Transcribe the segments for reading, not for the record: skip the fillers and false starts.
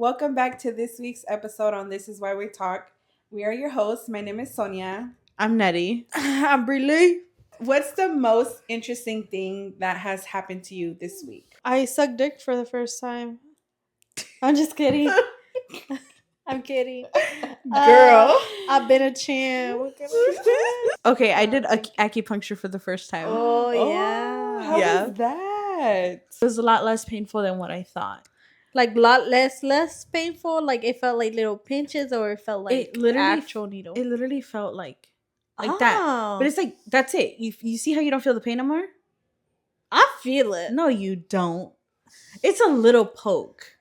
Welcome back to this week's episode on This Is Why We Talk. We are your hosts. My name is Sonia. I'm Nettie. I'm Brie. What's the most interesting thing that has happened to you this week? I sucked dick for the first time. I'm just kidding. I'm kidding. Girl. I've been a champ. Okay, I did acupuncture for the first time. Oh, yeah. How Yeah. was that? It was a lot less painful than what I thought. Like a lot less painful. Like it felt like little pinches, or it felt like It literally actual needle. It literally felt like that. But it's like, that's it. You see how you don't feel the pain no more? I feel it. No, you don't. It's a little poke.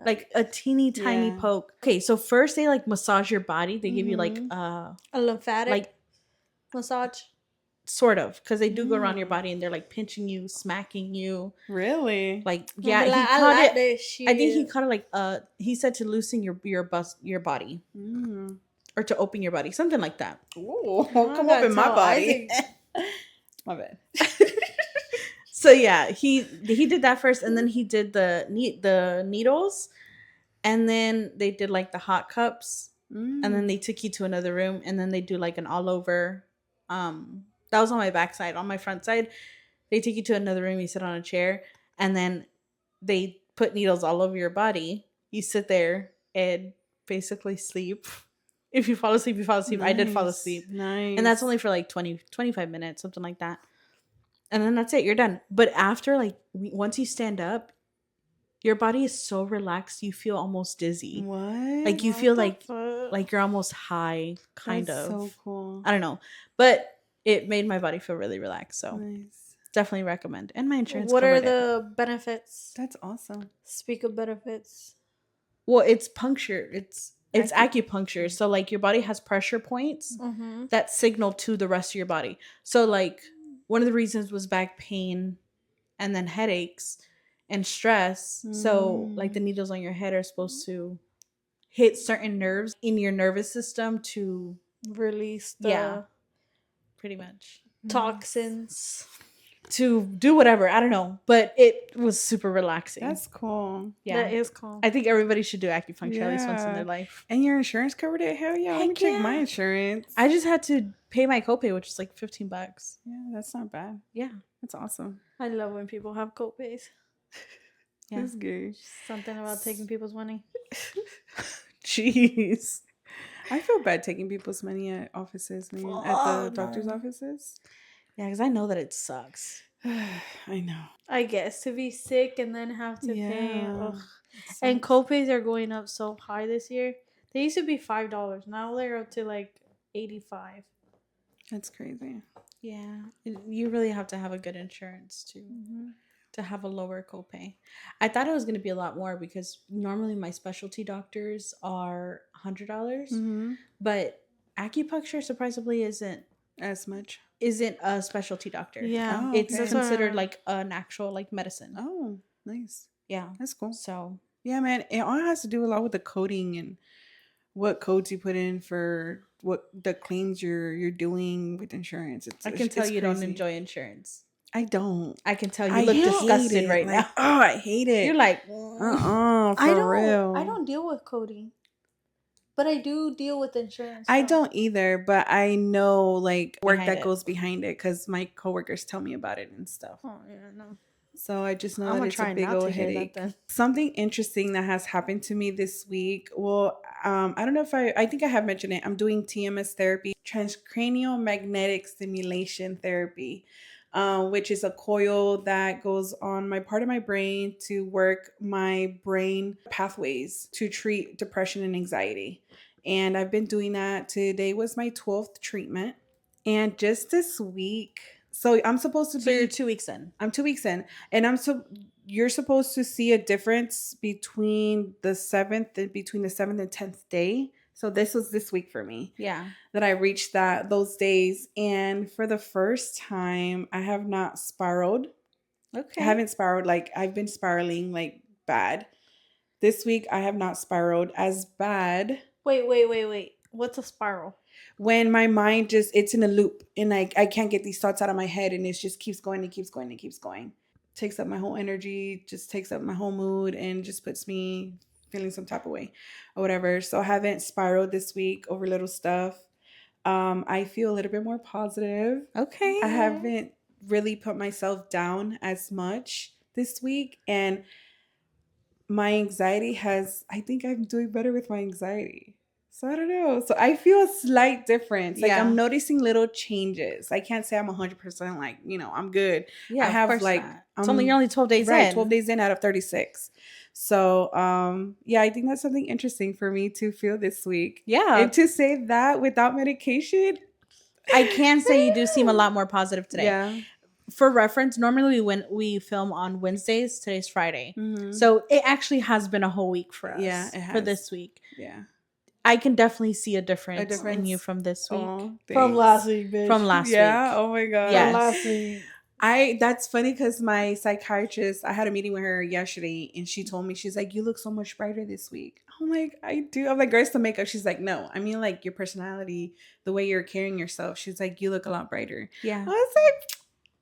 Like a teeny tiny poke. Okay, so first they like massage your body. They give you like a lymphatic like massage. sort of, because they do go around your body and they're like pinching you, smacking you. Really? Like, yeah, he Like, caught it. this shit. I think he caught it like he said to loosen your body or to open your body, something like that. Ooh, come up in my body. My bad. So yeah, he did that first, and then he did the needles, and then they did like the hot cups, and then they took you to another room, and then they do like an all over. That was on my back side. On my front side, they take you to another room. You sit on a chair, and then they put needles all over your body. You sit there and basically sleep. If you fall asleep, you fall asleep. Nice. I did fall asleep. Nice. And that's only for like 25 minutes, something like that. And then that's it. You're done. But after, like, once you stand up, your body is so relaxed. You feel almost dizzy. What? Like, you feel like you're almost high, kind of. So cool. I don't know. But it made my body feel really relaxed. So nice. Definitely recommend. And my insurance What are the benefits? That's awesome. Speak of benefits. Well, it's puncture. It's acupuncture. So like your body has pressure points that signal to the rest of your body. So like one of the reasons was back pain and then headaches and stress. So like the needles on your head are supposed to hit certain nerves in your nervous system to release the pretty much toxins. To do whatever, I don't know, but it was super relaxing. That's cool. Yeah, that is cool. I think everybody should do acupuncture at least once in their life. And your insurance covered it? Hell yeah! Let me check my insurance. I just had to pay my copay, which is like $15. Yeah, that's not bad. Yeah, that's awesome. I love when people have copays. Yeah. That's good. Something about taking people's money. Jeez. I feel bad taking people's money at offices, man. At the doctor's offices. Yeah, because I know that it sucks. I know. I guess to be sick and then have to pay. And copays are going up so high this year. They used to be $5. Now they're up to like $85. That's crazy. Yeah. You really have to have a good insurance to have a lower copay. I thought it was going to be a lot more because normally my specialty doctors are $100. But acupuncture surprisingly isn't as much. Isn't a specialty doctor. Yeah. It's considered like an actual like medicine. Oh, nice. Yeah. That's cool. So yeah, man, it all has to do a lot with the coding and what codes you put in for what the claims you're doing with insurance. I can tell you don't enjoy insurance. I don't. I can tell you look disgusted right now. Oh, I hate it. You're like, for real. I don't deal with coding. But I do deal with insurance. I don't either, but I know like work that goes behind it because my coworkers tell me about it and stuff. Oh yeah, no. So I just know that it's a big old headache. Something interesting that has happened to me this week. Well, I don't know if I think I have mentioned it. I'm doing TMS therapy, transcranial magnetic stimulation therapy, which is a coil that goes on my part of my brain to work my brain pathways to treat depression and anxiety. And I've been doing that. Today was my 12th treatment. And just this week, so I'm supposed to be... So you're 2 weeks in. I'm 2 weeks in. And you're supposed to see a difference between the 7th and 10th day. So this was this week for me. Yeah. That I reached those days. And for the first time, I have not spiraled. Okay. I haven't spiraled. Like, I've been spiraling, like, bad. This week, I have not spiraled as bad. Wait. What's a spiral? When my mind it's in a loop. And, like, I can't get these thoughts out of my head. And it just keeps going and keeps going and keeps going. Takes up my whole energy. Just takes up my whole mood. And just puts me feeling some type of way or whatever. So I haven't spiraled this week over little stuff. I feel a little bit more positive. Okay. I haven't really put myself down as much this week, and my anxiety I think I'm doing better with my anxiety. So I don't know. So I feel a slight difference. Like I'm noticing little changes. I can't say I'm 100% like, I'm good. Yeah, I have of course like not. You're only 12 days in. 12 days in out of 36. So yeah, I think that's something interesting for me to feel this week. Yeah. And to say that without medication, I can say you do seem a lot more positive today. Yeah. For reference, normally when we film on Wednesdays, today's Friday. Mm-hmm. So it actually has been a whole week for us. Yeah, it has. For this week. Yeah. I can definitely see a difference in you from this week. From last week, bitch. From last week. Yeah. Oh my God. Yes. From last week. That's funny because my psychiatrist, I had a meeting with her yesterday and she told me, she's like, you look so much brighter this week. I'm like, I do. I'm like, girl, it's the makeup. She's like, no, I mean like your personality, the way you're carrying yourself. She's like, you look a lot brighter. Yeah. I was like,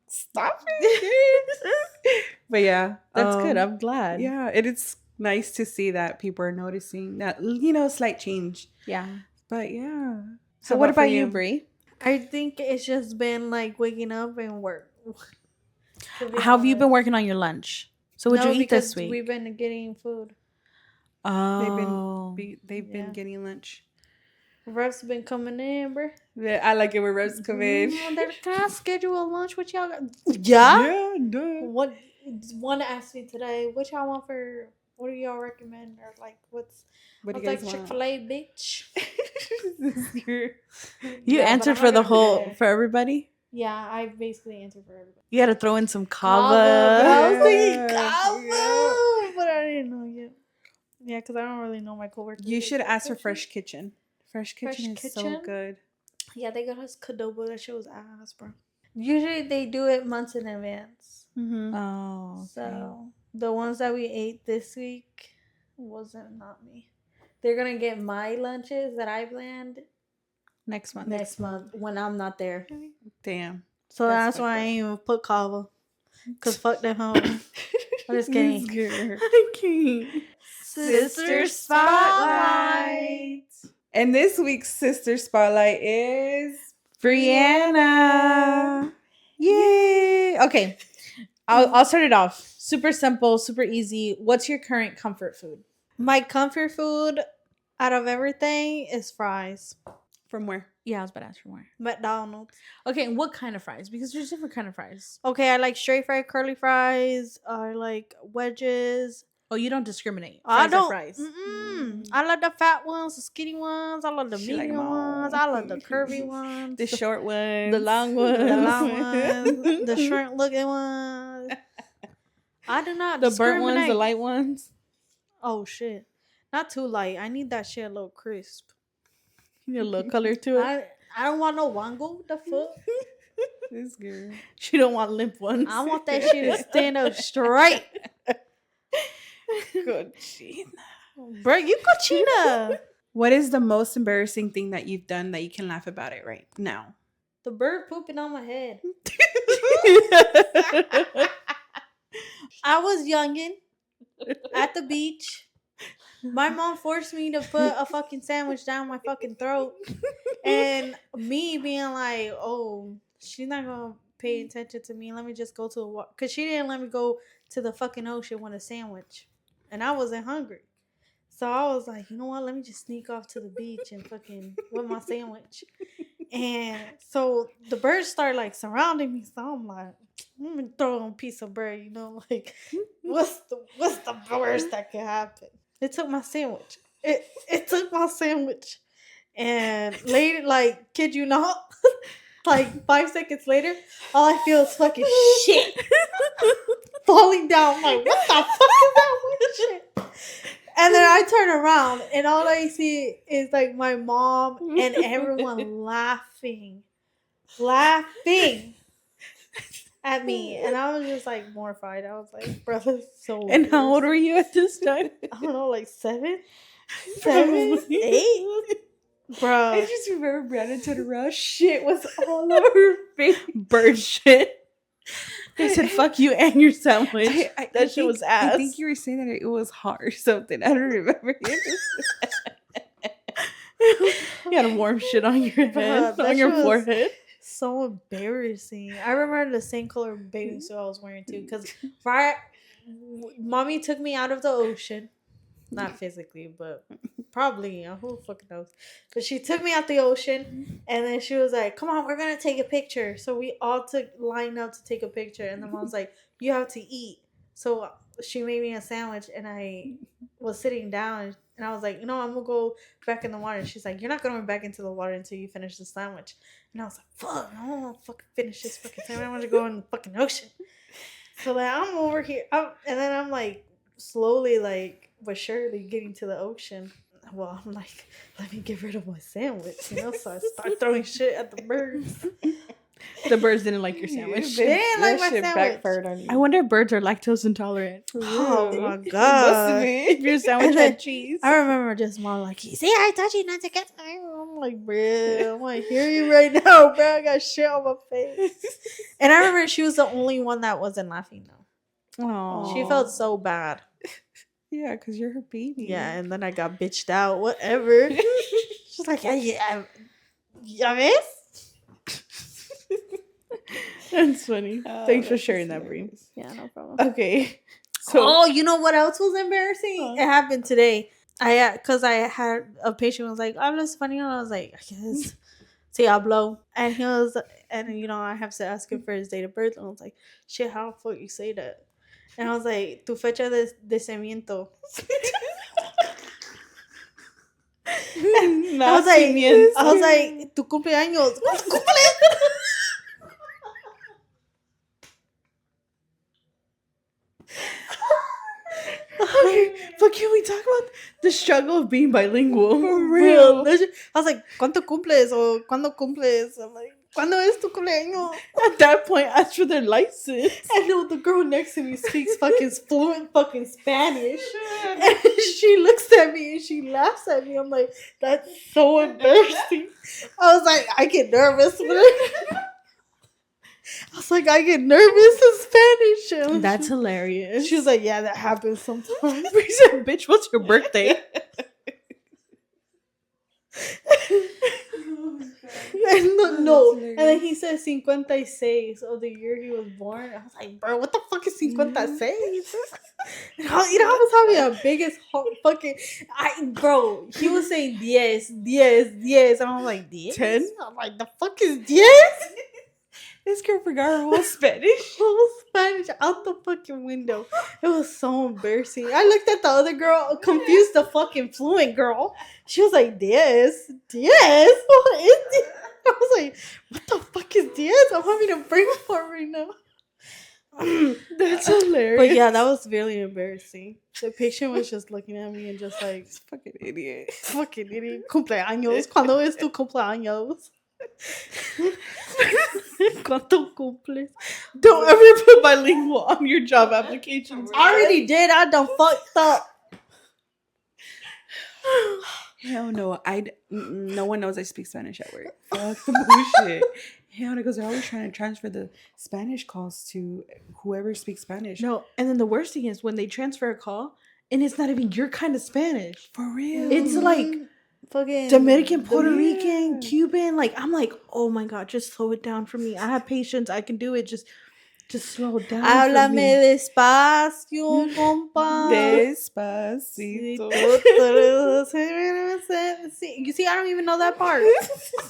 stop it. But yeah. That's good. I'm glad. Yeah. It's nice to see that people are noticing that, slight change. Yeah. But yeah. So what about you, Brie? I think it's just been like waking up and work. How have you been working on your lunch? So what'd you eat this week? We've been getting food. Oh. They've been getting lunch. Refs been coming in, bro. Yeah, I like it when refs come in. Can I schedule a lunch with y'all? Yeah? Yeah, no. One asked me today, what y'all want for, what do y'all recommend? Or like, what's like Chick-fil-A, bitch? You answered for everybody? Yeah, I basically answered for everybody. You had to throw in some kava. I was thinking kava, but I didn't know yet. Yeah, because I don't really know my coworkers. You should ask for Fresh Kitchen. Fresh Kitchen is so good. Yeah, they got us Cadobo. That shit was ass, bro. Usually they do it months in advance. Mm-hmm. Oh, okay. So the ones that we ate this week not me. They're gonna get my lunches that I planned next month when I'm not there. Damn. So that's why I ain't even put kava. Cause fuck them home. I'm just kidding. I can't. Sister Spotlight. And this week's Sister Spotlight is Brianna. Yay! Okay, I'll start it off. Super simple, super easy. What's your current comfort food? My comfort food out of everything is fries. From where? Yeah, I was about to ask from where. McDonald's. Okay, and what kind of fries? Because there's different kind of fries. Okay, I like straight fried curly fries. I like wedges. Oh, you don't discriminate. I don't. Fries. I love the fat ones, the skinny ones. I love the medium ones. I love the curvy ones. The short ones. The long ones. The long ones. The shrimp looking ones. I do not The burnt ones, the light ones. Oh, shit. Not too light. I need that shit a little crisp. You need a little color to it. I don't want no wango. The fuck? This girl. She don't want limp ones. I want that shit to stand up straight. Cochina. Bro, you cochina. What is the most embarrassing thing that you've done that you can laugh about it right now? The bird pooping on my head. I was youngin' at the beach. My mom forced me to put a fucking sandwich down my fucking throat. And me being like, oh, she's not going to pay attention to me. Let me just go to the water. Because she didn't let me go to the fucking ocean with a sandwich. And I wasn't hungry. So I was like, you know what? Let me just sneak off to the beach and fucking with my sandwich. And so the birds start like surrounding me. So I'm like, let me throw on a piece of bread, like what's the worst that could happen? It took my sandwich. It took my sandwich. And later, like, kid you not, like 5 seconds later, all I feel is fucking shit falling down. I'm like, what the fuck is that weird shit? And then I turn around and all I see is like my mom and everyone laughing at me. And I was just like mortified. I was like, bro, that's so weird. And how old were you at this time? I don't know, like 7, 8? Bro. I just remember Brianna turned around. Shit was all over her face. Bird shit. They said fuck you and your sandwich. That shit was ass. I think you were saying that it was hot or something. I don't remember. You had a warm shit on your head, on your forehead. So embarrassing. I remember the same color bathing suit I was wearing too. Because mommy took me out of the ocean. Not physically, but probably, who fucking knows. But she took me out the ocean, and then she was like, come on, we're going to take a picture. So we all lined up to take a picture, and the mom's like, you have to eat. So she made me a sandwich, and I was sitting down, and I was like, I'm going to go back in the water. And she's like, you're not going back into the water until you finish the sandwich. And I was like, fuck, I don't want to fucking finish this fucking sandwich. I want to go in the fucking ocean. So like, I'm over here, and then I'm like, slowly, like, but surely getting to the ocean. Well, I'm like, let me get rid of my sandwich, So I start throwing shit at the birds. The birds didn't like your sandwich. They didn't like my sandwich. Backfired on you. I wonder if birds are lactose intolerant. Oh my god! If your sandwich had cheese. I remember just mom like, see, I told you not to get. I'm like, bro, I'm like, hear you right now, bro. I got shit on my face. And I remember she was the only one that wasn't laughing though. Aww. She felt so bad. Yeah, because you're her baby. Yeah, and then I got bitched out. Whatever. She's like, yeah, miss. That's funny. Thanks for sharing that, Bree. Yeah, no problem. Okay. So, you know what else was embarrassing? It happened today. Because I had a patient was like, I'm just funny. And I was like, I guess. See, hablo. And he was, and I have to ask him for his date of birth. And I was like, shit, how the fuck you say that? And I was like, tu fecha de nacimiento. I was like, tu cumpleaños. Okay, but can we talk about the struggle of being bilingual? For real. I was like, ¿cuánto cumples? Or ¿cuándo cumples? I'm like, ¿cuándo es tu cumpleaños? At that point, ask for their license. And the girl next to me speaks fucking fluent fucking Spanish. And she looks at me and she laughs at me. I'm like, that's so embarrassing. I was like, I get nervous. I was like, I get nervous in Spanish. That's hilarious. She was like, yeah, that happens sometimes. Bree said, bitch, what's your birthday? And then he said 56 of the year he was born. I was like, bro, what the fuck is 56? I was having a biggest fucking he was saying 10. And I was like, 10? I'm like, the fuck is 10? This girl forgot her whole Spanish. Whole Spanish out the fucking window. It was so embarrassing. I looked at the other girl, confused the fucking fluent girl. She was like, 10? What is this? I was like, what the fuck is 10? I'm having a brain fart right now. That's hilarious. But yeah, that was really embarrassing. The patient was just looking at me and just like, fucking idiot. Fucking idiot. Cumpleaños. ¿Cuándo es tu cumpleaños? ¿Cuánto cumples? Don't ever put bilingual on your job applications. I already did. I done fucked up. Hell no. No one knows I speak Spanish at work. Fuck the bullshit. Hell no, because they're always trying to transfer the Spanish calls to whoever speaks Spanish. No, and then the worst thing is when they transfer a call and it's not even your kind of Spanish. For real. It's like fucking Dominican, Puerto Rican, Cuban. Like, I'm like, oh my God, just slow it down for me. I have patience. I can do it. Just slow it down. Háblame despacio, compa. Despacito. You see, I don't even know that part.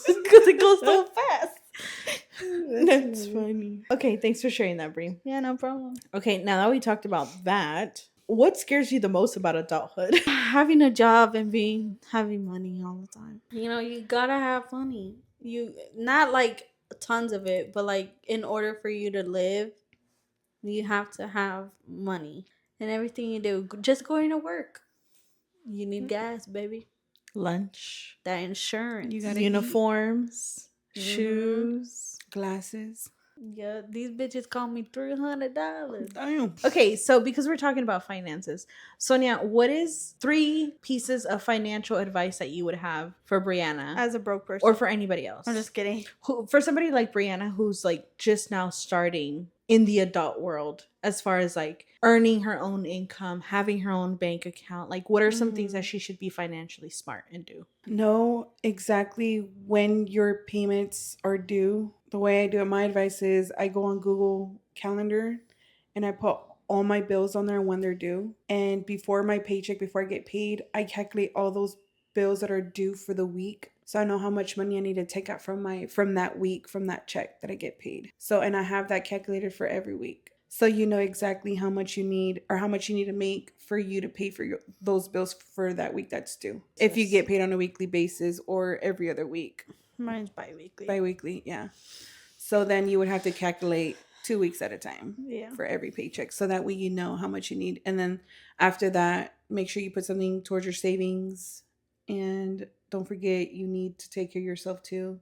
Because it goes so fast. That's funny. Okay, thanks for sharing that, Bree. Yeah, no problem. Okay, now that we talked about that, what scares you the most about adulthood? Having a job and having money all the time. You gotta have money. You not like tons of it, but like in order for you to live, you have to have money. And everything you do, just going to work, you need gas, baby. Lunch, that insurance, you got uniforms, shoes, glasses. Yeah, these bitches call me $300. Damn. Okay, so because we're talking about finances, Sonia, what is 3 pieces of financial advice that you would have for Brianna as a broke person, or for anybody else? I'm just kidding. For somebody like Brianna who's like just now starting in the adult world as far as like earning her own income, having her own bank account? Like, what are some things that she should be financially smart and do? Know exactly when your payments are due. The way I do it, my advice is I go on Google Calendar and I put all my bills on there when they're due. And before my paycheck, before I get paid, I calculate all those bills that are due for the week. So I know how much money I need to take out from that week, from that check that I get paid. So, and I have that calculated for every week. So you know exactly how much you need or how much you need to make for you to pay for those bills for that week that's due. If you get paid on a weekly basis or every other week. Mine's bi-weekly. Bi-weekly, yeah. So then you would have to calculate 2 weeks at a time for every paycheck. So that way you know how much you need. And then after that, make sure you put something towards your savings. And don't forget you need to take care of yourself too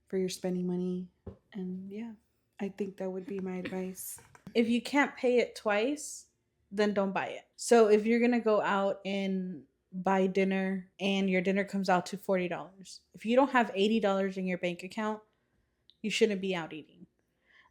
for your spending money. And yeah, I think that would be my advice. If you can't pay it twice, then don't buy it. So if you're going to go out and buy dinner and your dinner comes out to $40, if you don't have $80 in your bank account, you shouldn't be out eating.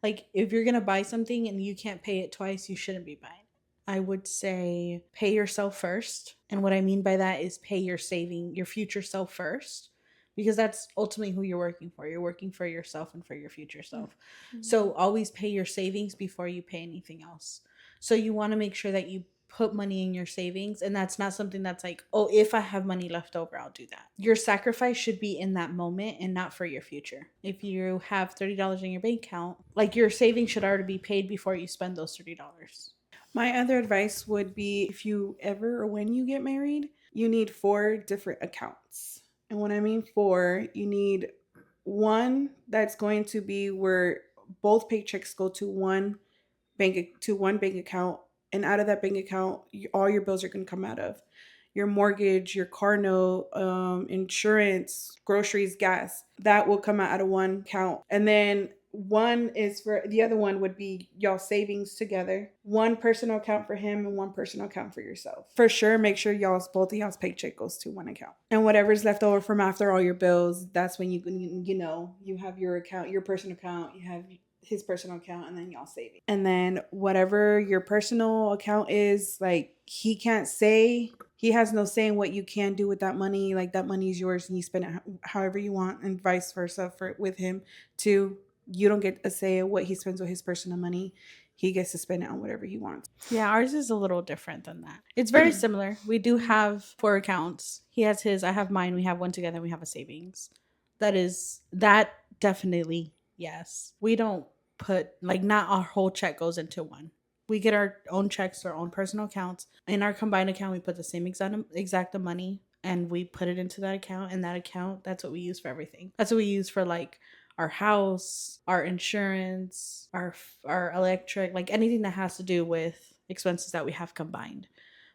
Like, if you're going to buy something and you can't pay it twice, you shouldn't be buying it. I would say pay yourself first. And what I mean by that is pay your future self first. Because that's ultimately who you're working for. You're working for yourself and for your future self. Mm-hmm. So always pay your savings before you pay anything else. So you want to make sure that you put money in your savings. And that's not something that's like, oh, if I have money left over, I'll do that. Your sacrifice should be in that moment and not for your future. If you have $30 in your bank account, like, your savings should already be paid before you spend those $30. My other advice would be, if you ever or when you get married, you need 4 different accounts. And when I mean 4, you need one that's going to be where both paychecks go to one bank account, and out of that bank account, all your bills are going to come out of. Your mortgage, your car note, insurance, groceries, gas, that will come out of one account. And then one is for the other one would be y'all savings together. One personal account for him and one personal account for yourself. For sure, make sure both of y'all's paycheck goes to one account. And whatever's left over from after all your bills, that's when you have your account, your personal account, you have his personal account, and then y'all saving. And then whatever your personal account is, like, he has no say in what you can do with that money. Like, that money is yours and you spend it however you want, and vice versa with him too. You don't get a say in what he spends with his personal money. He gets to spend it on whatever he wants. Yeah, ours is a little different than that. It's very similar. We do have 4 accounts. He has his, I have mine. We have one together. We have a savings. That definitely, yes. We don't put, like, not our whole check goes into one. We get our own checks, our own personal accounts. In our combined account, we put the same exact money, and we put it into that account. And that account, that's what we use for everything. That's what we use for, like, our house, our insurance, our electric, like anything that has to do with expenses that we have combined.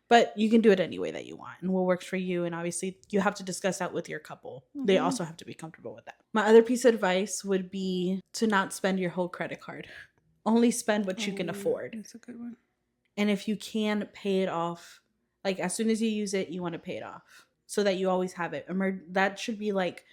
But you can do it any way that you want and what works for you. And obviously you have to discuss that with your couple. Mm-hmm. They also have to be comfortable with that. My other piece of advice would be to not spend your whole credit card. Only spend what you can afford. That's a good one. And if you can, pay it off. Like, as soon as you use it, you want to pay it off so that you always have it. That should be like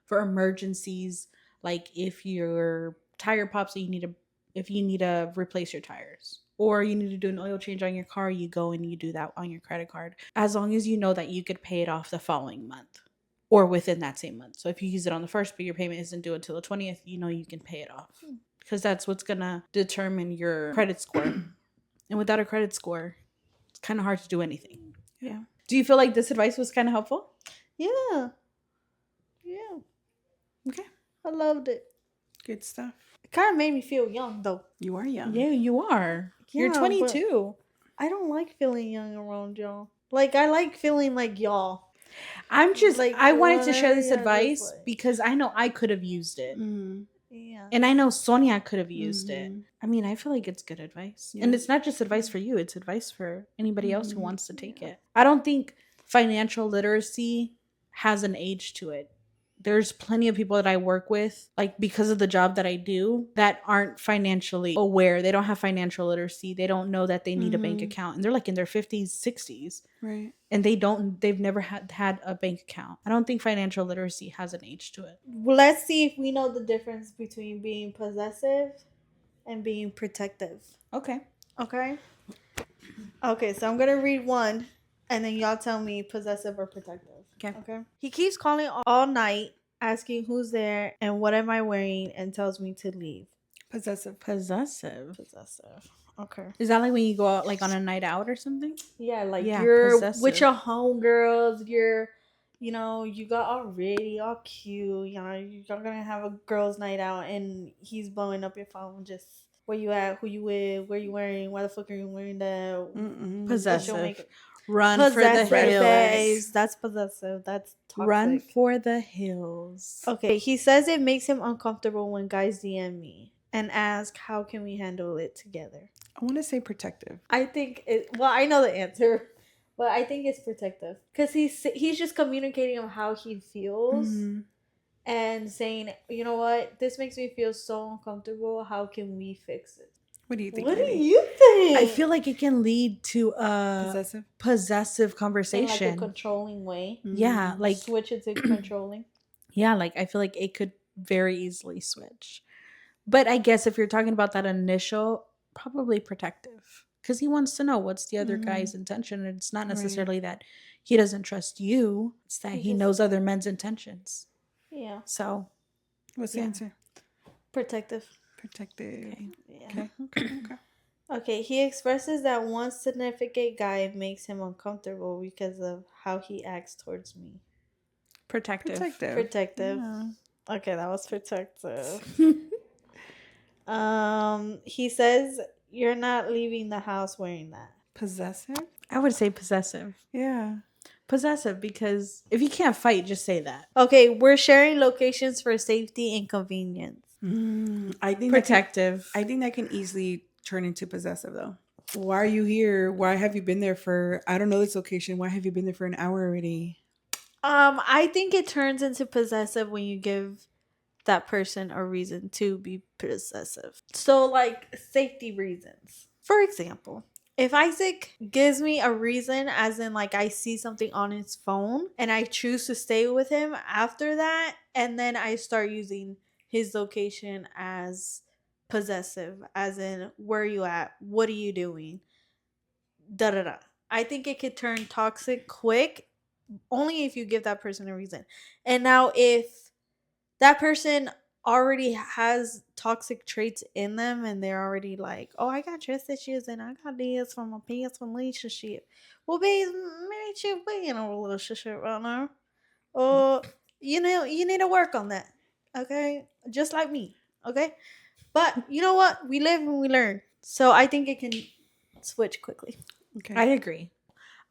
for emergencies. Like, if your tire pops, if you need to replace your tires, or you need to do an oil change on your car, you go and you do that on your credit card. As long as you know that you could pay it off the following month or within that same month. So if you use it on the 1st, but your payment isn't due until the 20th, you can pay it off. Because that's what's going to determine your credit score. And without a credit score, it's kind of hard to do anything. Yeah. Do you feel like this advice was kind of helpful? Yeah. Okay. I loved it. Good stuff. It kind of made me feel young, though. You are young. Yeah, you are. You're 22. I don't like feeling young around y'all. Like, I like feeling like y'all. I'm just, like, I wanted to share this advice because I know I could have used it. Mm-hmm. Yeah. And I know Sonia could have used it. I mean, I feel like it's good advice. Yeah. And it's not just advice for you. It's advice for anybody else who wants to take it. I don't think financial literacy has an age to it. There's plenty of people that I work with, like, because of the job that I do, that aren't financially aware. They don't have financial literacy. They don't know that they need a bank account. And they're like in their 50s, 60s. Right. And they've never had a bank account. I don't think financial literacy has an age to it. Well, let's see if we know the difference between being possessive and being protective. Okay. Okay. Okay, so I'm gonna read one, and then y'all tell me possessive or protective. Okay. Okay. He keeps calling all night, asking who's there and what am I wearing, and tells me to leave. Possessive. Possessive. Possessive. Okay. Is that like when you go out like on a night out or something? Yeah, like Yeah, you're possessive. with your homegirls, you got already all cute, you're gonna have a girls' night out and he's blowing up your phone just where you at, who you with, where you wearing, why the fuck are you wearing that? Possessive. Run for the hills. hills. That's possessive. That's toxic. Run for the hills. Okay, he says it makes him uncomfortable when guys DM me and ask how can we handle it together. I want to say protective. I think I know the answer, but I think it's protective because he's just communicating on how he feels and saying, you know what, this makes me feel so uncomfortable. How can we fix it? What do you think? What do you think? I feel like it can lead to a possessive conversation, in like a controlling way. Yeah, like switch it to controlling. Yeah, like I feel like it could very easily switch. But I guess if you're talking about that initial, probably protective. Because he wants to know what's the other guy's intention. And it's not necessarily that he doesn't trust you. It's that he knows other men's intentions. Yeah. So. What's the answer? Protective. Protective. Okay. Yeah. Okay. Okay, he expresses that one significant guy makes him uncomfortable because of how he acts towards me. Protective. Yeah. Okay, that was protective. He says you're not leaving the house wearing that. Possessive? I would say possessive. Yeah. Possessive, because if you can't fight, just say that. Okay, we're sharing locations for safety and convenience. I think protective. I think that can easily turn into possessive though. Why are you here? Why have you been there for, I don't know this location. Why have you been there for an hour already? I think it turns into possessive when you give that person a reason to be possessive. So like safety reasons. For example, if Isaac gives me a reason, as in like I see something on his phone and I choose to stay with him after that, and then I start using his location as possessive, as in where are you at? What are you doing? Da da da. I think it could turn toxic quick only if you give that person a reason. And now if that person already has toxic traits in them and they're already like, oh, I got trust issues and I got this from a past relationship. Well, babe, maybe you be in a relationship right now. Or, you need to work on that. Okay? Just like me. Okay? But you know what? We live and we learn. So I think it can switch quickly. Okay. I agree.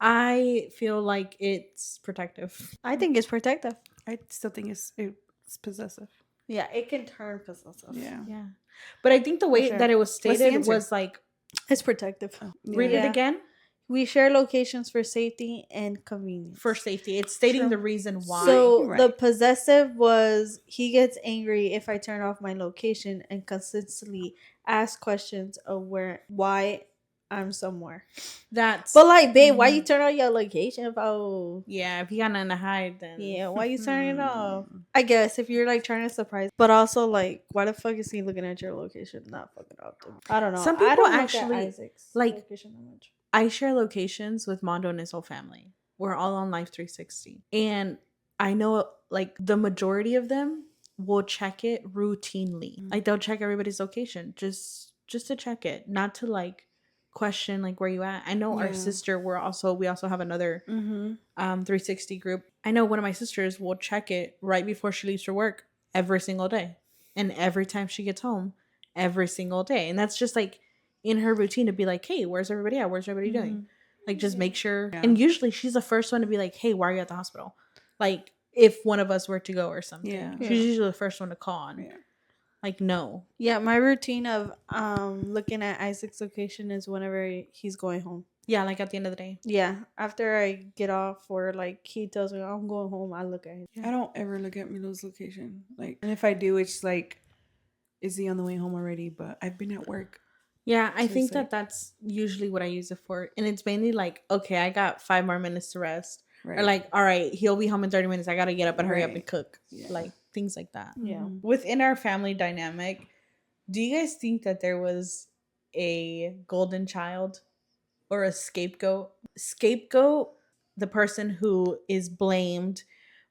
I feel like it's protective. I think it's protective. I still think it's possessive. Yeah, it can turn possessive. Yeah. But I think the way that it was stated was like, it's protective. Read it again. We share locations for safety and convenience. For safety. It's stating the reason why. So the possessive was he gets angry if I turn off my location and consistently ask questions of why I'm somewhere. But like, babe, why you turn on your location? If you got nothing to hide, then why you turning it off? I guess if you're like trying to surprise, but also like, why the fuck is he looking at your location? Not fucking often. I don't know. Some people I don't actually Isaac's like location that much. I share locations with Mondo and his whole family. We're all on Life 360, and I know like the majority of them will check it routinely. Like they'll check everybody's location just to check it, not to like question like where you at. I know our sister, we also have another 360 group. I know one of my sisters will check it right before she leaves for work every single day, and every time she gets home every single day. And that's just like in her routine to be like, hey, where's everybody at? Where's everybody doing? Like just make sure. And usually she's the first one to be like, hey, why are you at the hospital? Like if one of us were to go or something, she's usually the first one to call on. Like, no. Yeah, my routine of looking at Isaac's location is whenever he's going home. Yeah, like at the end of the day. Yeah, after I get off or like he tells me I'm going home, I look at him. I don't ever look at Milo's location. Like, and if I do, it's like, is he on the way home already? But I've been at work. Yeah, I think that's usually what I use it for. And it's mainly like, okay, I got 5 more minutes to rest. Right. Or like, all right, he'll be home in 30 minutes. I got to get up and hurry up and cook. Yeah. Like things like that. Yeah. Within our family dynamic, Do you guys think that there was a golden child or a scapegoat? Scapegoat, the person who is blamed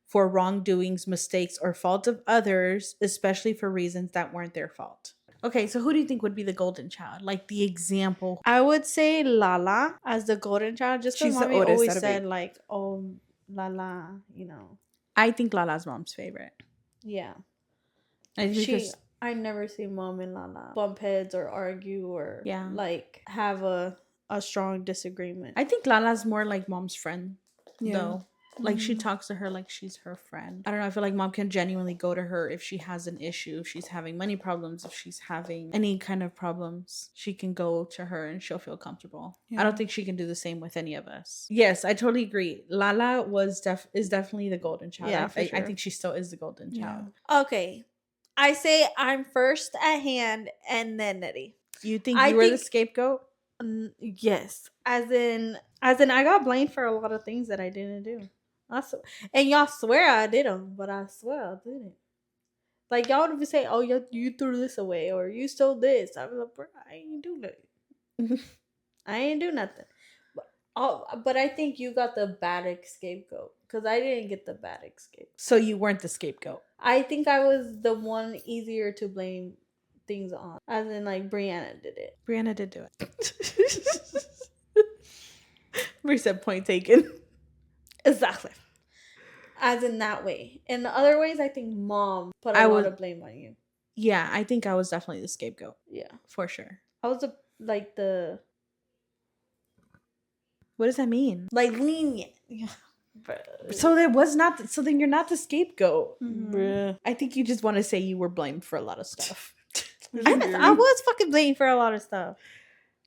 for wrongdoings, mistakes, or fault of others, especially for reasons that weren't their fault. Okay, so who do you think would be the golden child? Like the example. I would say Lala as the golden child, just because She's the mommy oldest always out of said eight. like, "Oh, Lala," you know. I think Lala's mom's favorite. Yeah, Because I never see mom and Lala bump heads or argue or like have a strong disagreement. I think Lala's more like mom's friend, Yeah. though. Like she talks to her like she's her friend. I don't know. I feel like mom can genuinely go to her if she has an issue, if she's having money problems, if she's having any kind of problems. She can go to her and she'll feel comfortable. Yeah. I don't think she can do the same with any of us. Yes, I totally agree. Lala is definitely the golden child. Yeah, I think she still is the golden child. Okay, I say I'm first at hand and then Nettie. You think you were the scapegoat? Yes, as in I got blamed for a lot of things that I didn't do. And y'all swear I did them, but I swear I didn't. Like y'all would say, "Oh, you threw this away," or "You stole this." I was like, "Bro, I ain't do nothing. I ain't do nothing." But I think you got the bad scapegoat because I didn't get the bad scapegoat. So you weren't the scapegoat. I think I was the one easier to blame things on, as in like Brianna did it. Brianna did do it. Reset, point taken. Exactly. As in that way. In the other ways, I think mom put a lot of blame on you. Yeah, I think I was definitely the scapegoat. Yeah. For sure. I was the... What does that mean? Like lenient. Yeah. So there was not... So then you're not the scapegoat. Mm-hmm. I think you just want to say you were blamed for a lot of stuff. I was fucking blamed for a lot of stuff.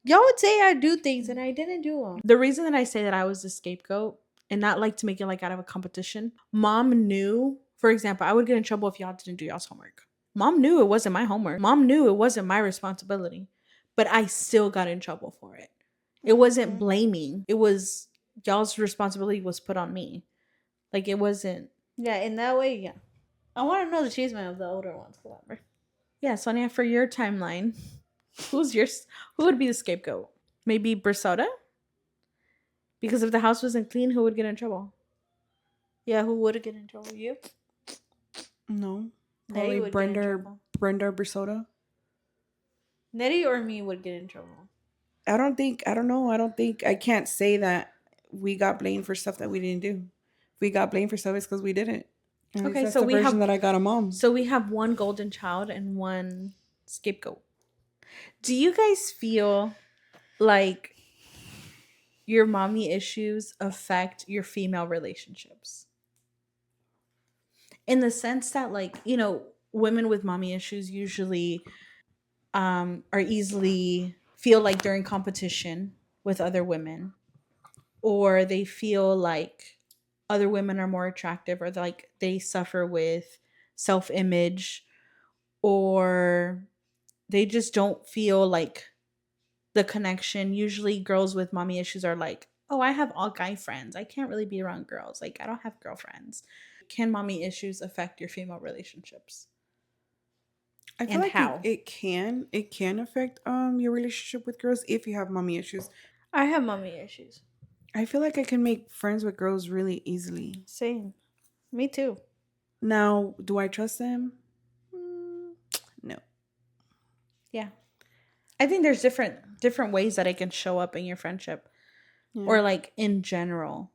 Y'all would say I do things and I didn't do them. The reason that I say that I was the scapegoat, and not like to make it like out of a competition, mom knew, for example, I would get in trouble if y'all didn't do y'all's homework. Mom knew it wasn't my homework. Mom knew it wasn't my responsibility, but I still got in trouble for it. It wasn't blaming. It was y'all's responsibility was put on me. Like it wasn't. Yeah, in that way, yeah. I want to know the achievement of the older ones. Yeah, Sonia, for your timeline, who would be the scapegoat? Maybe Brisoda? Because if the house wasn't clean, who would get in trouble? Yeah, who would get in trouble? You? No. Probably Brenda Brisoda. Nettie or me would get in trouble. I don't know. I can't say that we got blamed for stuff that we didn't do. If we got blamed for stuff, it's because we didn't. And okay, that's so the version that I got a mom. So we have one golden child and one scapegoat. Do you guys feel like your mommy issues affect your female relationships? In the sense that, like, you know, women with mommy issues usually are easily feel like they're in competition with other women, or they feel like other women are more attractive, or like they suffer with self-image, or they just don't feel like the connection. Usually girls with mommy issues are like, oh, I have all guy friends, I can't really be around girls, like I don't have girlfriends. Can mommy issues affect your female relationships? I feel like how? It can affect your relationship with girls if you have mommy issues. I have mommy issues. I feel like I can make friends with girls really easily. Same. Me too. Now, do I trust them? No. Yeah. I think there's different ways that it can show up in your friendship. Yeah. Or like in general.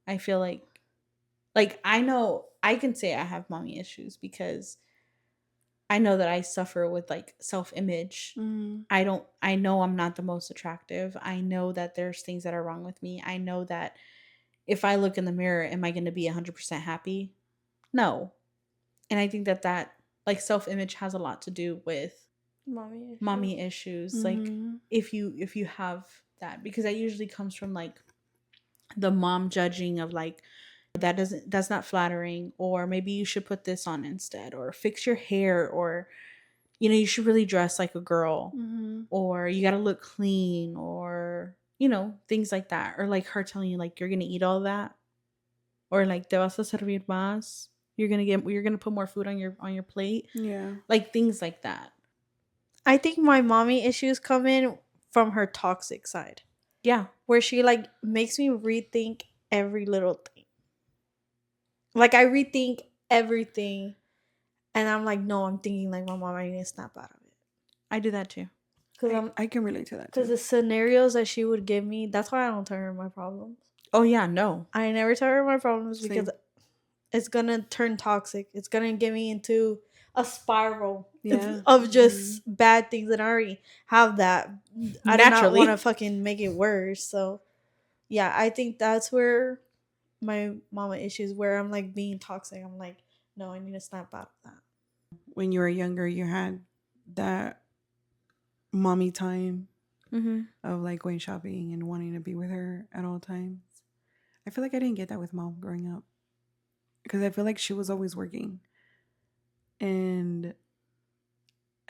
I feel like I know I can say I have mommy issues because I know that I suffer with like self-image. Mm-hmm. I know I'm not the most attractive. I know that there's things that are wrong with me. I know that if I look in the mirror, am I going to be 100% happy? No. And I think that like self-image has a lot to do with mommy issues. Mm-hmm. Like if you have that, because that usually comes from like the mom judging of like, that's not flattering, or maybe you should put this on instead, or fix your hair, or you know, you should really dress like a girl, mm-hmm. or you got to look clean, or you know, things like that, or like her telling you like you're gonna eat all that, or like te vas a servir más, you're gonna put more food on your plate, yeah, like things like that. I think my mommy issues come in from her toxic side. Yeah. Where she like makes me rethink every little thing. Like I rethink everything and I'm like, no, I'm thinking like my mom, I need to snap out of it. I do that too. I can relate to that too. Because the scenarios that she would give me, that's why I don't tell her my problems. Oh yeah, no. I never tell her my problems because Same. it's gonna turn toxic. It's gonna get me into a spiral Yeah. of just bad things, and I already have that. I do not Naturally. want to fucking make it worse. So, yeah, I think that's where my mama issues, where I'm like being toxic. I'm like, no, I need to snap out of that. When you were younger, you had that mommy time of like going shopping and wanting to be with her at all times. I feel like I didn't get that with mom growing up because I feel like she was always working. And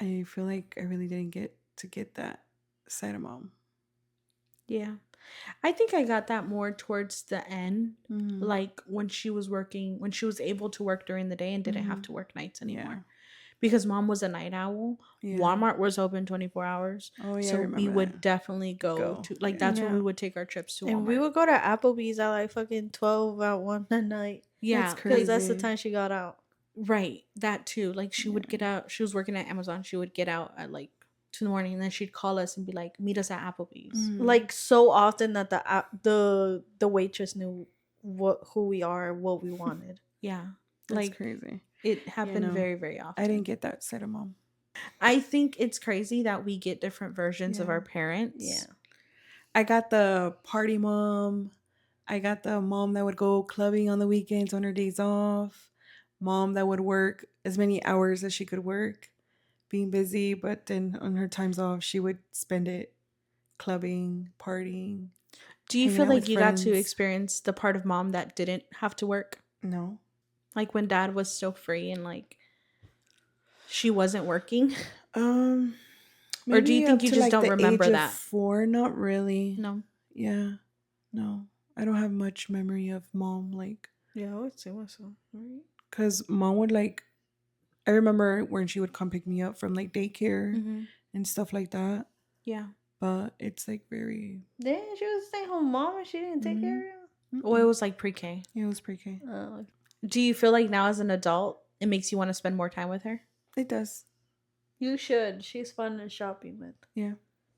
I feel like I really didn't get that side of mom. Yeah. I think I got that more towards the end. Like when she was working, when she was able to work during the day and didn't have to work nights anymore. Yeah. Because mom was a night owl. Yeah. Walmart was open 24 hours. Oh, yeah. So we would definitely go to, like, that's when we would take our trips to Walmart. And we would go to Applebee's at like fucking 12 at 1 at night. Yeah. Because that's the time she got out. Right. That too. Like she would get out. She was working at Amazon. She would get out at like 2 in the morning, and then she'd call us and be like, meet us at Applebee's. Like so often that the waitress knew who we are, what we wanted. Yeah. That's like crazy. It happened very, very often. I didn't get that side of mom. I think it's crazy that we get different versions of our parents. Yeah. I got the party mom. I got the mom that would go clubbing on the weekends on her days off. Mom that would work as many hours as she could work, being busy, but then on her times off, she would spend it clubbing, partying. Do you feel like you got to experience the part of mom that didn't have to work? No. Like when dad was still free and like she wasn't working? Or do you think you just like don't remember that? 4, not really. No. Yeah. No. I don't have much memory of mom like. Yeah, I would say myself. Right? Because mom would like, I remember when she would come pick me up from like daycare and stuff like that. Yeah. But it's like very. Yeah, she was a stay-home mom and she didn't take care of you? Well, it was like pre-K. Yeah, it was pre-K. Do you feel like now as an adult, it makes you want to spend more time with her? It does. You should. She's fun to shopping with. Yeah.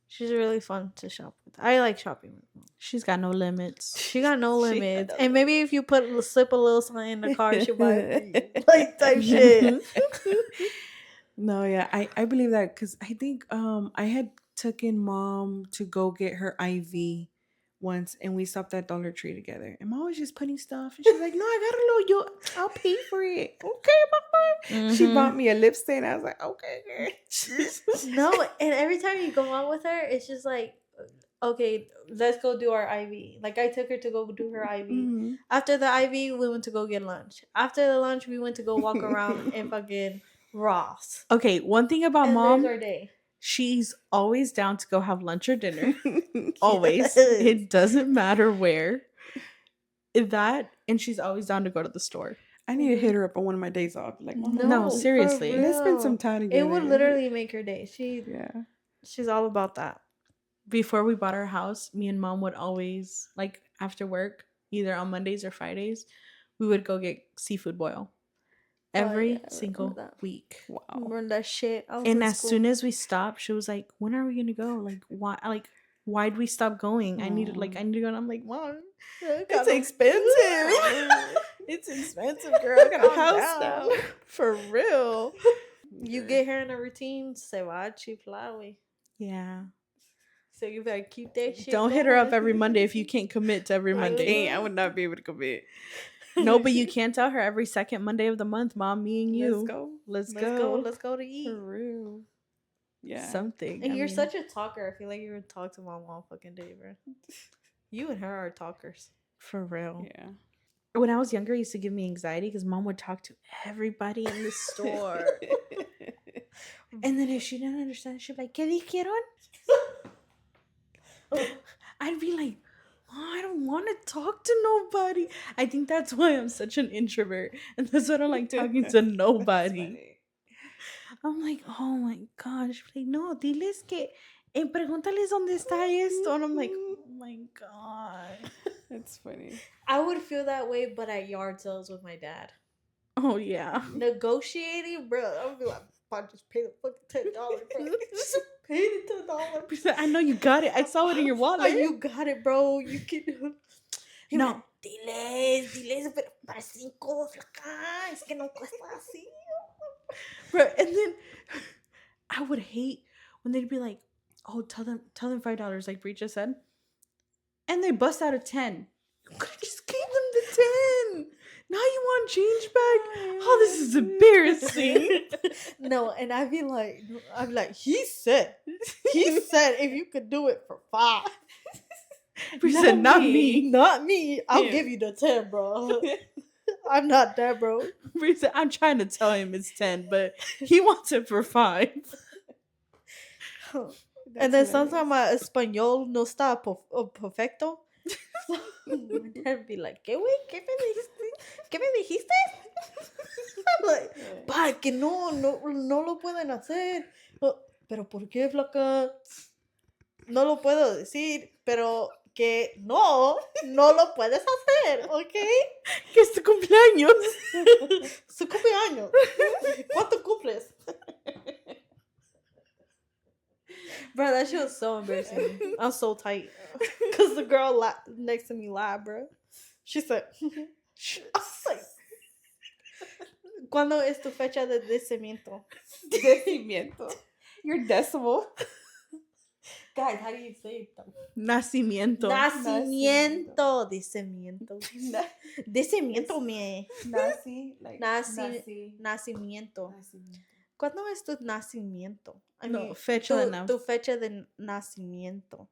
She's really fun to shop with. I like shopping with mom. She's got no limits. She got no limits. And maybe if you slip a little something in the car, she'll buy it. Like type shit. No, yeah. I believe that because I think I had taken mom to go get her IV once and we stopped at Dollar Tree together. And mom was just putting stuff and she's like, no, I got a little, I'll pay for it. Okay, mama. She bought me a lip stain. I was like, okay. No, and every time you go out with her, it's just like, okay, let's go do our IV. Like I took her to go do her IV. After the IV, we went to go get lunch. After the lunch, we went to go walk around in fucking Ross. Okay, one thing about mom, our day. She's always down to go have lunch or dinner. Always. It doesn't matter where. And she's always down to go to the store. I need to hit her up on one of my days off. Like, no, seriously. Let's spend some time together. It would literally make her day. She's all about that. Before we bought our house, me and mom would always, like after work, either on Mondays or Fridays, we would go get seafood boil. Every single week. Wow. Remember that shit. And as soon as we stopped, she was like, when are we gonna go? Like, why? Like, why'd we stop going? I need to go. And I'm like, mom, it's expensive. It's expensive, girl. I got a house now. For real. You get her in a routine, se va a chiflar, güey. Yeah. So you better keep that shit. Don't hit her up every Monday if you can't commit to every Monday. I would not be able to commit. No, but you can't tell her every second Monday of the month, mom, me and you. Let's go to eat. For real. Yeah. Something. And you're such a talker. I feel like you would talk to mom all fucking day, bro. You and her are talkers. For real. Yeah. When I was younger, it used to give me anxiety because mom would talk to everybody in the store. And then if she didn't understand, she'd be like, ¿Qué dijeron? I'd be like, oh, I don't want to talk to nobody. I think that's why I'm such an introvert. And that's why I don't like talking to nobody. I'm like, oh my gosh. Like, no, diles que, pregúntales dónde está esto. And I'm like, oh my God. That's funny. I would feel that way, but at yard sales with my dad. Oh, yeah. Negotiating, bro. I would be like, I just pay the fucking $10, bro. Just pay the $10. I know you got it. I saw it in your wallet. You got it, bro. You can. No. Diles, pero para 5, flaca. Es que no cuesta así. Bro, and then I would hate when they'd be like, oh, tell them $5, like Brie just said. And they bust out a 10. You could have just gave them the 10. Now you want change back? Oh, this is embarrassing. No, and I'd be like, he said if you could do it for 5. Brie said, not me. Not me. I'll give you the 10, bro. I'm not that, bro. Brie said, I'm trying to tell him it's 10, but he wants it for 5. And then sometimes my español no está perfecto. My dad would be like, ¿Qué me dijiste? I'm like, pa, que no lo pueden hacer. Pero ¿por qué, flaca? No lo puedo decir, pero que no lo puedes hacer, ¿ok? Que es tu cumpleaños. Su cumpleaños. ¿Cuánto cumples? Bro, that shit was so embarrassing. I'm so tight. Because the girl next to me lied, bro. She said, I was like, ¿Cuándo es tu fecha de nacimiento? Your decimal. Guys, how do you say it? Nacimiento. Nacimiento. Nacimiento, me. Nacimiento. ¿Cuándo es tu nacimiento? Tu fecha de nacimiento.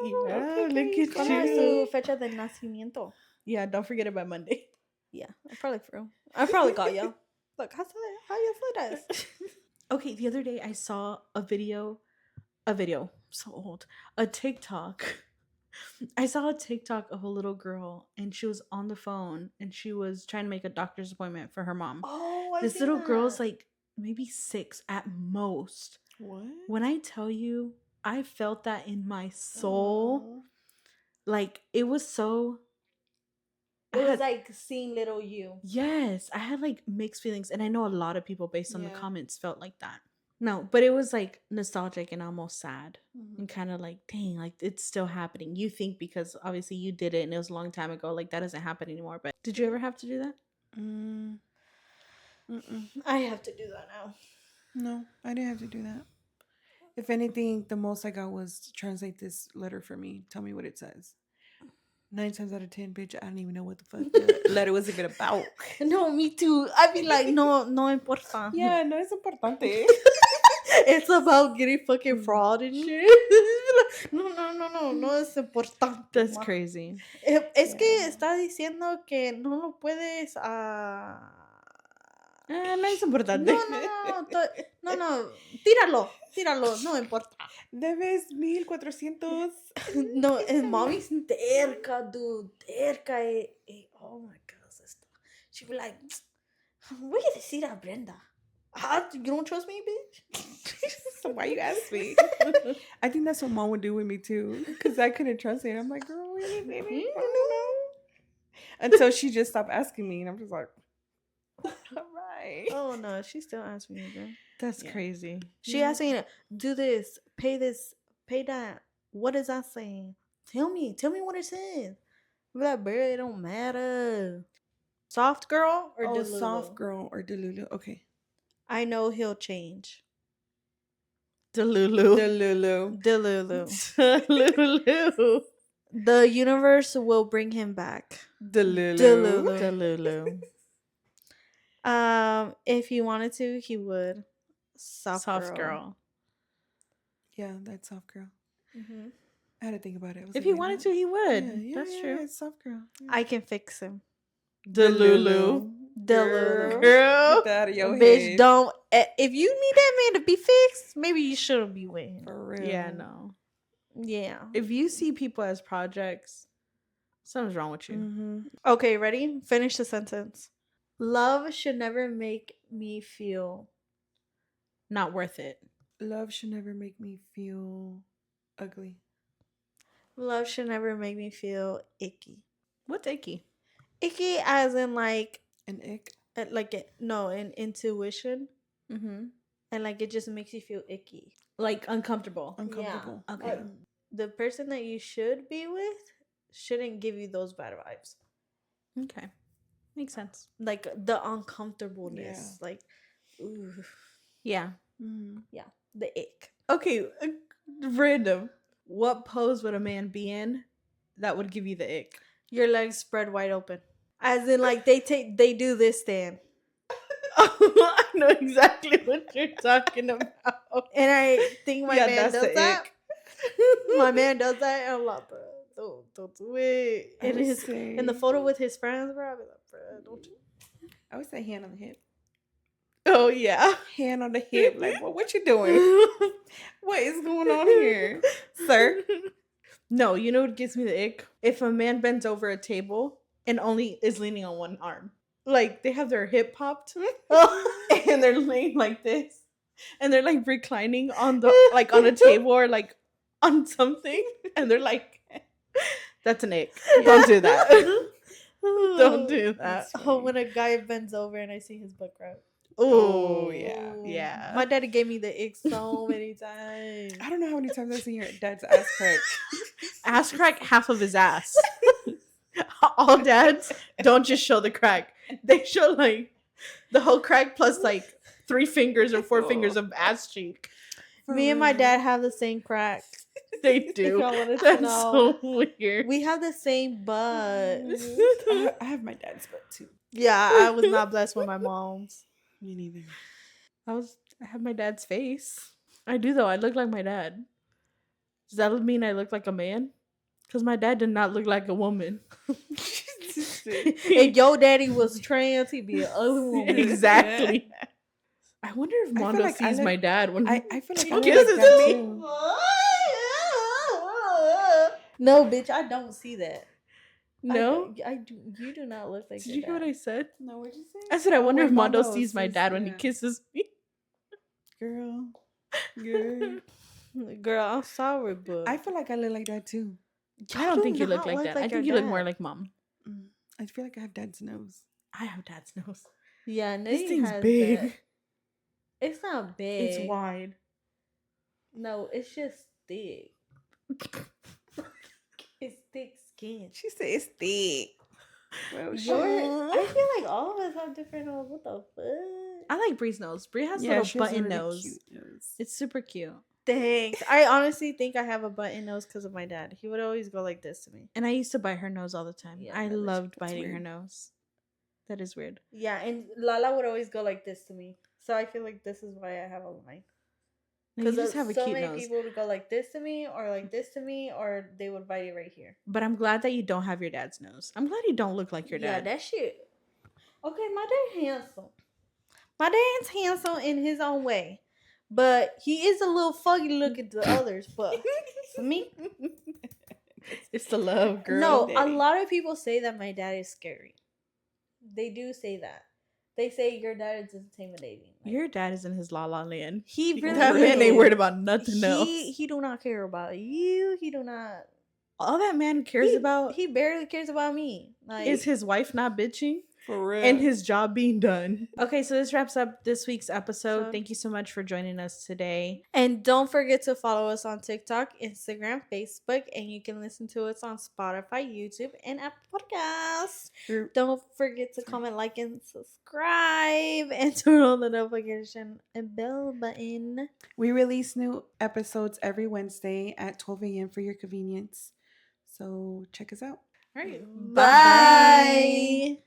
Yeah, look at ¿Cuándo es you. tu fecha de nacimiento? Yeah, don't forget it by Monday. Yeah, I probably got y'all. Look, how you say that? Okay, the other day I saw a video, so old, a TikTok. I saw a TikTok of a little girl and she was on the phone and she was trying to make a doctor's appointment for her mom. Oh, this little girl's like maybe 6 at most. What? When I tell you, I felt that in my soul. Like, it was so... It was like seeing little you. Yes, I had like mixed feelings, and I know a lot of people based on the comments felt like that. No, but it was like nostalgic and almost sad, and kind of like, dang, like it's still happening. You think because obviously you did it and it was a long time ago, like that doesn't happen anymore. But did you ever have to do that? I have to do that now. No, I didn't have to do that. If anything, the most I got was translate this letter for me. Tell me what it says. 9 times out of 10, bitch, I don't even know what the fuck the letter was even about. No, me too. I'd be like, no importa. Yeah, no es importante. It's about getting fucking fraud and shit. No es importante. That's crazy. Es que está diciendo que no lo puedes... no es importante. No, tíralo, no importa. Debes 1,400. No, mommy's terca, dude, terca. Oh my God, sister. She'd be like, voy a decir a Brenda. You don't trust me, bitch? So why you ask me? I think that's what mom would do with me too, because I couldn't trust it. I'm like, girl, really, baby? I don't know. Until she just stopped asking me, and I'm just like, all right. Oh no, she still asks me again. That's crazy. She asked me to do this, pay that. What is that saying? Tell me what it says. I'm like, bro, it don't matter. Soft girl or Delulu? Soft girl or Delulu. Okay. I know he'll change. Delulu. The universe will bring him back. Delulu. If he wanted to, he would. Soft girl. Yeah, that's soft girl. Mm-hmm. I had to think about it. If he wanted to, he would. Yeah, that's true. It's soft girl. Yeah. I can fix him. Delulu. Girl. Get out of your Bitch, head. don't. If you need that man to be fixed, maybe you shouldn't be with him. For real. Yeah, no. Yeah. If you see people as projects, something's wrong with you. Mm-hmm. Okay, ready? Finish the sentence. Love should never make me feel not worth it. Love should never make me feel ugly. Love should never make me feel icky. What's icky? Icky as in like an ick, an intuition, and like it just makes you feel icky, like uncomfortable. Uncomfortable. Yeah. Okay. The person that you should be with shouldn't give you those bad vibes. Okay, makes sense. Like the uncomfortableness, like, ooh, yeah, yeah, the ick. Okay, random. What pose would a man be in that would give you the ick? Your legs spread wide open, as in like they do this stand. I know exactly what you're talking about, and I think my man does that. My man does that, and I'm like, bro, don't do it. In the photo with his friends, bro, I'll be like, bro, don't you? I would say hand on the hip. Oh yeah, hand on the hip. Like, well, what you doing? What is going on here, sir? No, you know what gives me the ick? If a man bends over a table and only is leaning on one arm. Like, they have their hip popped and they're laying like this. And they're like reclining on the like on a table or like on something. And they're like, that's an ick. Don't do that. Don't do that. Oh, when a guy bends over and I see his butt crack. Oh, yeah. Yeah. My daddy gave me the ick so many times. I don't know how many times I've seen your dad's ass crack. Ass crack half of his ass. All dads don't just show the crack. They show like the whole crack plus like 3 fingers or 4 fingers of ass cheek. Me and my dad have the same crack. They do. That's so weird. We have the same butt. I have my dad's butt too. Yeah, I was not blessed with my mom's. Me neither. I have my dad's face. I do though. I look like my dad. Does that mean I look like a man? Because my dad did not look like a woman. If your daddy was trans, he'd be an ugly woman. Exactly. I wonder if Mondo sees my dad when I feel like he kisses me. No, bitch, I don't see that. No? You do not look like Did you hear what I said? No, what'd you say? I said, I wonder if Mondo sees my dad when he kisses me. Girl. Girl, I'm sorry, but I feel like I look like that too. I don't think you look like that. I think you look more like mom. I feel like I have dad's nose. I have dad's nose. Yeah, this thing's big. That. It's not big. It's wide. No, it's just thick. It's thick skin. She said it's thick. Well, I feel like all of us have different nose. What the fuck? I like Bree's nose. Bree has a little button nose. Cute nose. It's super cute. Thanks. I honestly think I have a button nose because of my dad. He would always go like this to me. And I used to bite her nose all the time. Yeah, I loved biting weird. her nose. That is weird. Yeah, and Lala would always go like this to me. So I feel like this is why I have a line. Because you just have a so cute many nose. people would go like this to me, or like this to me, or they would bite it right here. But I'm glad that you don't have your dad's nose. I'm glad you don't look like your dad. Yeah, that shit. Okay, my dad handsome. My dad's handsome in his own way. But he is a little fuggy looking to others. But for me, it's the love, girl. No, daddy. A lot of people say that my dad is scary. They do say that. They say your dad is intimidating. Like, Your dad is in his la la land. He really that man ain't worried about nothing else. He do not care about you. He do not. All that man cares about He barely cares about me. Like, is his wife not bitching. For real. And his job being done. Okay, so this wraps up this week's episode. Thank you so much for joining us today. And don't forget to follow us on TikTok, Instagram, Facebook, and you can listen to us on Spotify, YouTube, and Apple Podcasts. Don't forget to comment, like, and subscribe, and turn on the notification and bell button. We release new episodes every Wednesday at 12 a.m. for your convenience. So check us out. All right. Bye.